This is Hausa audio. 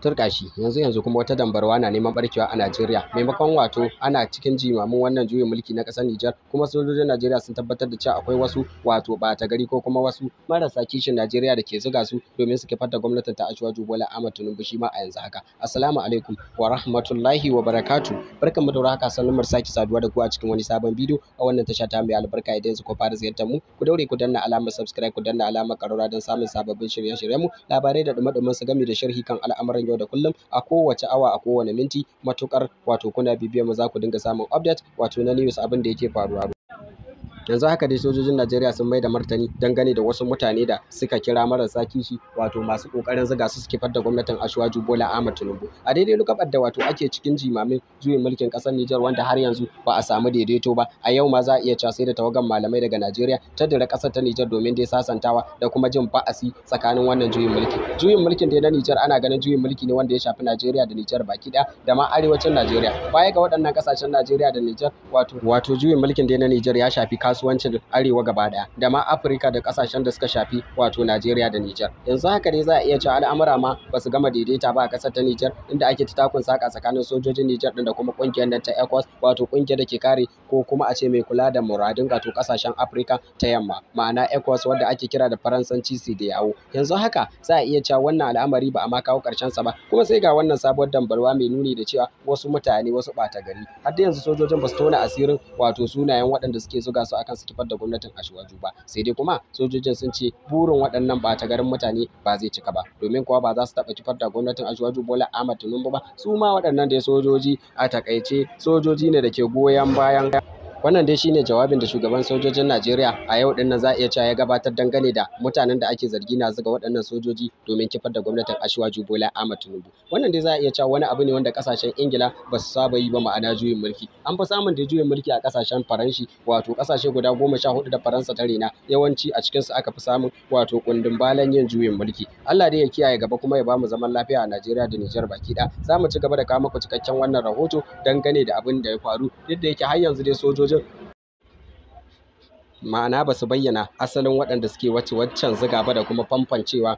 turkashi yanzu kuma wata dambarwa na neman barkewa a Najeriya. Maimakon wato ana cikin jimamin wannan juyin mulki na ƙasar Nijar, kuma sojojin Najeriya sun tabbatar da cewa akwai wasu wato ɓata gari ko kuma wasu marasa kishin Najeriya da ke zuga su domin su kifar da gwamnatin ta Ashwaju Bola Ahmad Tinubu shi ma a yanzu haka. Assalamu alaikum wa rahmatullahi wa barakatuh. Barkanmu da warhaka, sannan mu sake saduwa da ku a cikin wani sabon bidiyo a wannan tasha ta mai albarka. Idan yanzu ku fara ziyartar mu, ku daure ku danna alamar subscribe, ku danna alamar ƙararrawa don samun sababbin shirye-shiryen mu, labarai da dumadumin su game da sharhi kan al'amuran yau da kullum a kowace awa a kowane minti. Matukar wato kuna bibiyar mu za ku dinga samun update wato na news abin da yake faruwa. Yanzu haka dai sojojin Najeriya sun mai da martani dangane da wasu mutane da suka kira marasa kishi wato masu kokarin zuga su kifar da gwamnatin Ashwaju Bola Ahmad Tinubu a daidai lokacin da wato ake cikin jimamin juyin mulkin kasar Nijar wanda har yanzu ba a samu daidaito ba. A yau ma za a iya cewa sai da tawagan malamai daga Najeriya ta dira kasar ta Nijar domin dai sasantawa da kuma jin ba'asi tsakanin wannan juyin mulki. Juyin mulkin da na Nijar ana ganin juyin mulki ne wanda ya shafi Najeriya da Nijar baki ɗaya da ma arewacin Najeriya. Baya ga waɗannan kasashen Najeriya da Nijar wato juyin mulkin da na Nijar ya shafi kasuwancin arewa gaba daya da ma Afirka da kasashen da suka shafi wato Najeriya da Nijar. Yanzu haka dai za a iya cewa al'amura ma ba su gama daidaita ba a kasar ta Nijar, inda ake ta takun saka tsakanin sojojin Nijar din da kuma kungiyar nan ta ECOWAS wato kungiyar da ke kare ko kuma a ce mai kula da muradun wato kasashen Afirka ta yamma, ma'ana ECOWAS wadda ake kira da Faransanci CEDEAO. Yanzu haka za a iya cewa wannan al'amari ba a ma kawo karshen sa ba, kuma sai ga wannan sabuwar dambarwa mai nuni da cewa wasu mutane wasu ɓata gari har da yanzu sojojin ba su tona asirin wato sunayen waɗanda suke zuga su akan su kifar da gwamnatin Ashwaju ba. Sai dai kuma sojojin sun ce burin waɗannan ɓata garin mutane ba zai cika ba, domin kuwa ba za su taɓa kifar da gwamnatin Ashwaju Bola Ahmad Tinubu ba. Su ma waɗannan dai sojoji a takaice sojoji ne da ke goyon bayan. Wannan dai shine jawabin da shugaban sojojin Najeriya a yau din nan za a iya cewa ya gabatar dangane da mutanen da ake zargi na zuga waɗannan sojoji domin kifar da gwamnatin Ashwaju Bola Ahmad Tinubu. Wannan dai za a iya cewa wani abu ne wanda kasashen Ingila ba su saba yi ba, ma'ana juyin mulki. An fi samun da juyin mulki a kasashen Faranshi wato kasashe guda 14 da Faransa ta rena, yawanci a cikin su aka fi samun wato kundin balan yin juyin mulki. Allah dai ya kiyaye gaba kuma ya bamu zaman lafiya a Najeriya da Nijar baki ɗaya. Za mu ci gaba da kawo muku cikakken wannan rahoto dangane da abin da ya faru, duk da yake har yanzu dai sojojin ma'ana ba su bayyana asalin waɗanda suke waccan ziga ba da kuma famfancewa